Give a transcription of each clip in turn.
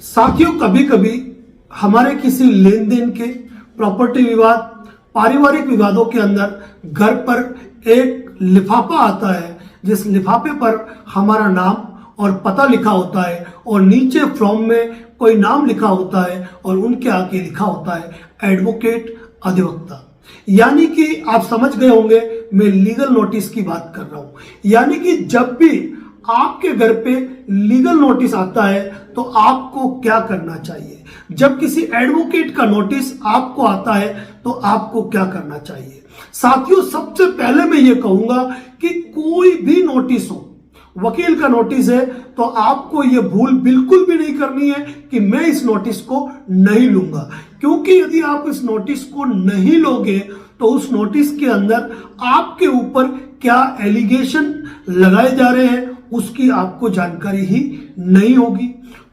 साथियों, कभी कभी हमारे किसी लेन देन के, प्रॉपर्टी विवाद, पारिवारिक विवादों के अंदर घर पर एक लिफाफा आता है, जिस लिफाफे पर हमारा नाम और पता लिखा होता है और नीचे फॉर्म में कोई नाम लिखा होता है और उनके आगे लिखा होता है एडवोकेट अधिवक्ता। यानी कि आप समझ गए होंगे मैं लीगल नोटिस की बात कर रहा हूं। यानी कि जब भी आपके घर पे लीगल नोटिस आता है तो आपको क्या करना चाहिए, जब किसी एडवोकेट का नोटिस आपको आता है तो आपको क्या करना चाहिए। साथियों, सबसे पहले मैं ये कहूंगा कि कोई भी नोटिस हो, वकील का नोटिस है तो आपको ये भूल बिल्कुल भी नहीं करनी है कि मैं इस नोटिस को नहीं लूंगा, क्योंकि यदि आप इस नोटिस को नहीं लोगे तो उस नोटिस के अंदर आपके ऊपर क्या एलिगेशन लगाए जा रहे हैं उसकी आपको जानकारी ही नहीं होगी।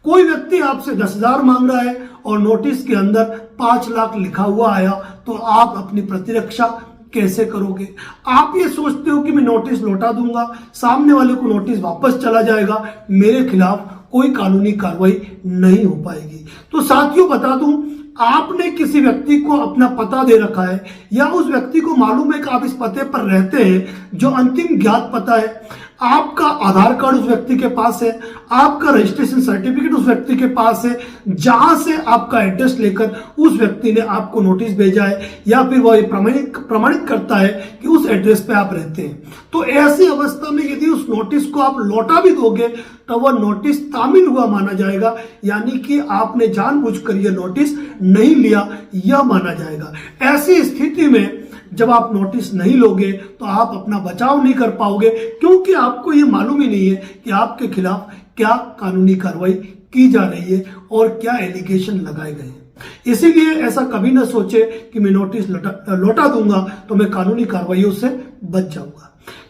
कोई व्यक्ति आपसे 10,000 मांग रहा है और नोटिस के अंदर 5 लाख लिखा हुआ आया तो आप अपनी प्रतिरक्षा कैसे करोगे। आप ये सोचते हो कि मैं नोटिस लौटा दूंगा, सामने वाले को नोटिस वापस चला जाएगा, मेरे खिलाफ कोई कानूनी कार्रवाई नहीं हो पाएगी। तो साथियों, बता दूं, आपने किसी व्यक्ति को अपना पता दे रखा है या उस व्यक्ति को मालूम है कि आप इस पते पर रहते हैं जो अंतिम ज्ञात पता है, आपका आधार कार्ड उस व्यक्ति के पास है, आपका रजिस्ट्रेशन सर्टिफिकेट उस व्यक्ति के पास है, जहां से आपका एड्रेस लेकर उस व्यक्ति ने आपको नोटिस भेजा है या फिर वह प्रमाणित करता है कि उस एड्रेस पे आप रहते हैं, तो ऐसी अवस्था में यदि उस नोटिस को आप लौटा भी दोगे तो वह नोटिस तामील हुआ माना जाएगा, यानी कि आपने जानबूझकर यह नोटिस नहीं लिया यह माना जाएगा। ऐसी स्थिति में जब आप नोटिस नहीं लोगे तो आप अपना बचाव नहीं कर पाओगे, क्योंकि आपको ये मालूम ही नहीं है कि आपके खिलाफ क्या कानूनी कार्रवाई की जा रही है और क्या एलिगेशन लगाए गए हैं। इसीलिए ऐसा कभी ना सोचे कि मैं नोटिस लौटा दूंगा तो मैं कानूनी कार्रवाइयों से बच जाऊंगा।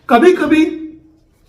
कभी कभी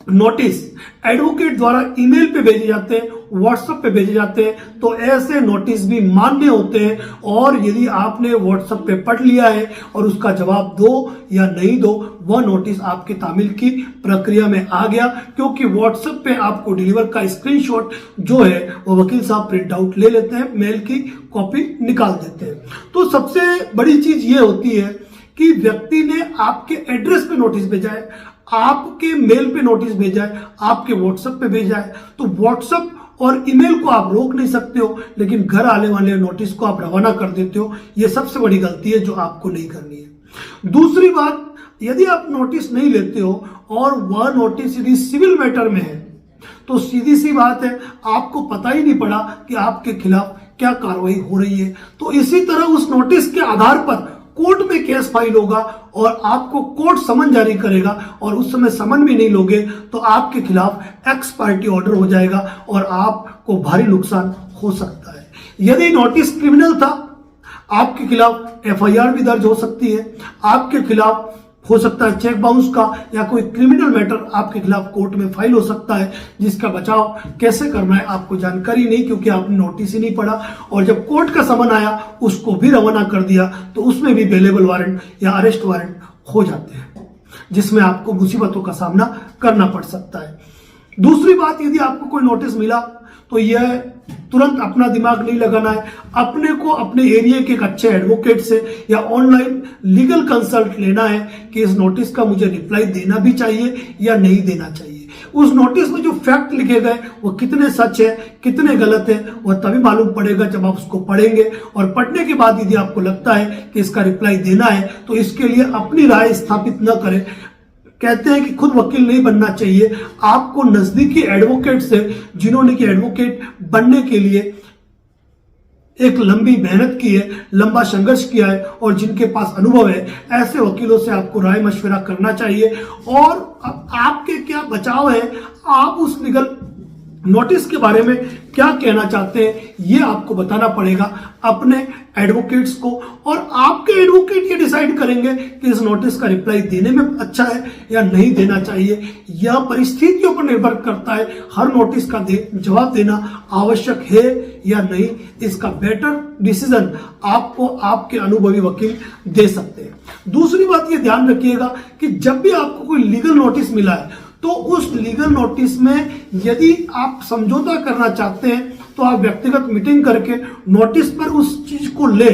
नोटिस एडवोकेट द्वारा ईमेल पे भेजे जाते हैं, व्हाट्सएप पे भेजे जाते हैं, तो ऐसे नोटिस भी मान्य होते हैं। और यदि आपने व्हाट्सएप पे पढ़ लिया है और उसका जवाब दो या नहीं दो, वह नोटिस आपके तामील की प्रक्रिया में आ गया, क्योंकि व्हाट्सएप पे आपको डिलीवर का स्क्रीनशॉट जो है वो वकील साहब प्रिंट आउट ले लेते हैं, मेल की कॉपी निकाल देते हैं। तो सबसे बड़ी चीज ये होती है कि व्यक्ति ने आपके एड्रेस पे नोटिस भेजा है, आपके मेल पे नोटिस भेजा है, आपके व्हाट्सएप पे भेजा है, तो व्हाट्सएप और ईमेल को आप रोक नहीं सकते हो, लेकिन घर आने वाले नोटिस को आप रवाना कर देते हो। यह सबसे बड़ी गलती है जो आपको नहीं करनी है। दूसरी बात, यदि आप नोटिस नहीं लेते हो और वह नोटिस यदि सिविल मैटर में है तो सीधी सी बात है, आपको पता ही नहीं पड़ा कि आपके खिलाफ क्या कार्रवाई हो रही है। तो इसी तरह उस नोटिस के आधार पर कोर्ट में केस फाइल होगा और आपको कोर्ट समन जारी करेगा, और उस समय समन भी नहीं लोगे तो आपके खिलाफ एक्स पार्टी ऑर्डर हो जाएगा और आपको भारी नुकसान हो सकता है। यदि नोटिस क्रिमिनल था, आपके खिलाफ एफआईआर भी दर्ज हो सकती है, आपके खिलाफ हो सकता है चेक बाउंस का या कोई क्रिमिनल मैटर आपके खिलाफ कोर्ट में फाइल हो सकता है, जिसका बचाव कैसे करना है आपको जानकारी नहीं, क्योंकि आपने नोटिस ही नहीं पढ़ा। और जब कोर्ट का समन आया उसको भी रवाना कर दिया तो उसमें भी बेलेबल वारंट या अरेस्ट वारंट हो जाते हैं, जिसमें आपको मुसीबतों का सामना करना पड़ सकता है। दूसरी बात, यदि आपको कोई नोटिस मिला तो यह तुरंत अपना दिमाग नहीं लगाना है, अपने को अपने एरिया के एक अच्छे एडवोकेट से या ऑनलाइन लीगल कंसल्ट लेना है कि इस नोटिस का मुझे रिप्लाई देना भी चाहिए या नहीं देना चाहिए। उस नोटिस में जो फैक्ट लिखे गए वो कितने सच है कितने गलत है वह तभी मालूम पड़ेगा जब आप उसको पढ़ेंगे, और पढ़ने के बाद यदि आपको लगता है कि इसका रिप्लाई देना है तो इसके लिए अपनी राय स्थापित न करें। कहते हैं कि खुद वकील नहीं बनना चाहिए, आपको नजदीकी एडवोकेट से, जिन्होंने कि एडवोकेट बनने के लिए एक लंबी मेहनत की है, लंबा संघर्ष किया है और जिनके पास अनुभव है, ऐसे वकीलों से आपको राय मशवरा करना चाहिए। और आपके क्या बचाव है, आप उस लीगल नोटिस के बारे में क्या कहना चाहते हैं, ये आपको बताना पड़ेगा अपने एडवोकेट्स को, और आपके एडवोकेट ये डिसाइड करेंगे कि इस नोटिस का रिप्लाई देने में अच्छा है या नहीं देना चाहिए। यह परिस्थितियों पर निर्भर करता है, हर नोटिस का जवाब देना आवश्यक है या नहीं, इसका बेटर डिसीजन आपको आपके अनुभवी वकील दे सकते हैं। दूसरी बात ये ध्यान रखिएगा कि जब भी आपको कोई लीगल नोटिस मिला है तो उस लीगल नोटिस में यदि आप समझौता करना चाहते हैं तो आप व्यक्तिगत मीटिंग करके नोटिस पर उस चीज को ले,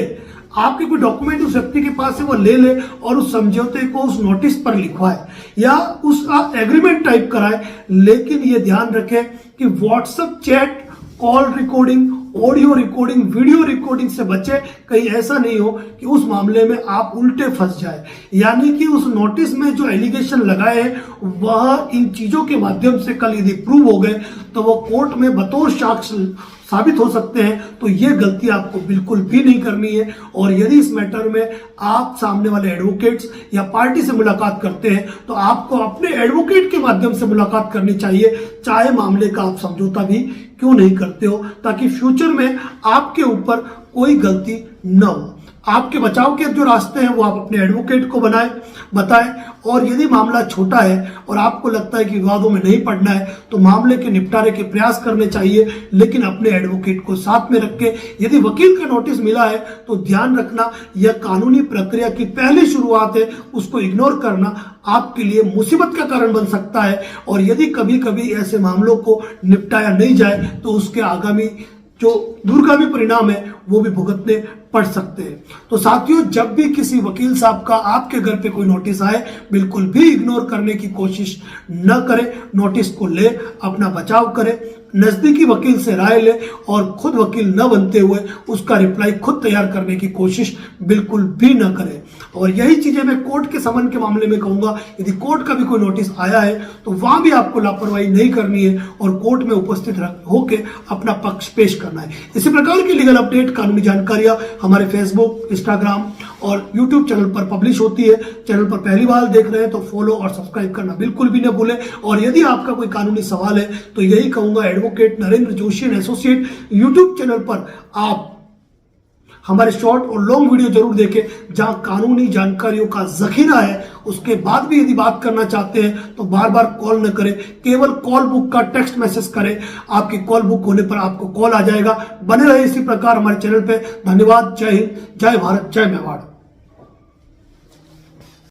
आपके कोई डॉक्यूमेंट उस व्यक्ति के पास है वो ले ले और उस समझौते को उस नोटिस पर लिखवाए या उस एग्रीमेंट टाइप कराए। लेकिन ये ध्यान रखें कि WhatsApp chat, call recording, audio recording, video recording से बचे। कहीं ऐसा नहीं हो कि उस मामले में आप उल्टे फंस जाए, यानी कि उस नोटिस में जो एलिगेशन लगाए हैं वह इन चीजों के माध्यम से कल यदि प्रूव हो गए तो वो कोर्ट में बतौर साक्ष्य साबित हो सकते हैं। तो ये गलती आपको बिल्कुल भी नहीं करनी है। और यदि इस मैटर में आप सामने वाले एडवोकेट्स या पार्टी से मुलाकात करते हैं तो आपको अपने एडवोकेट के माध्यम से मुलाकात करनी चाहिए, चाहे मामले का आप समझौता भी क्यों नहीं करते हो, ताकि फ्यूचर में आपके ऊपर कोई गलती न हो। आपके बचाव के जो रास्ते हैं वो आप अपने एडवोकेट को बताएं। और यदि मामला छोटा है और आपको लगता है कि विवादों में नहीं पड़ना है तो मामले के निपटारे के प्रयास करने चाहिए, लेकिन अपने एडवोकेट को साथ में रख के। यदि वकील का नोटिस मिला है तो ध्यान रखना यह कानूनी प्रक्रिया की पहली शुरुआत है, उसको इग्नोर करना आपके लिए मुसीबत का कारण बन सकता है। और यदि कभी कभी ऐसे मामलों को निपटाया नहीं जाए तो उसके आगामी जो दूरगामी परिणाम है वो भी भुगतने पड़ सकते हैं। तो साथियों, जब भी किसी वकील साहब का आपके घर पे कोई नोटिस आए, बिल्कुल भी इग्नोर करने की कोशिश न करें। नोटिस को ले अपना बचाव करें, नजदीकी वकील से राय ले और खुद वकील न बनते हुए उसका रिप्लाई खुद तैयार करने की कोशिश बिल्कुल भी न करें। और यही चीजें मैं कोर्ट के समन के मामले में कहूंगा। यदि कोर्ट का भी कोई नोटिस आया है तो वहां भी आपको लापरवाही नहीं करनी है और कोर्ट में उपस्थित होकर अपना पक्ष पेश करना है। इसी प्रकार की लीगल अपडेट, कानूनी जानकारियां हमारे फेसबुक, इंस्टाग्राम और यूट्यूब चैनल पर पब्लिश होती है। चैनल पर पहली बार देख रहे हैं तो फॉलो और सब्सक्राइब करना बिल्कुल भी न भूलें। और यदि आपका कोई कानूनी सवाल है तो यही कहूंगा, advocate Narendra Joshi and associate YouTube channel पर आप हमारे शॉर्ट और लॉन्ग वीडियो जरूर देखें, जहां कानूनी जानकारियों का जखीरा है। उसके बाद भी यदि बात करना चाहते हैं तो बार बार कॉल न करें, केवल कॉल बुक का टेक्स्ट मैसेज करें। आपकी कॉल बुक होने पर आपको कॉल आ जाएगा। बने रहे इसी प्रकार हमारे चैनल पे। धन्यवाद। जय हिंद, जय भारत, जय मेवाड़।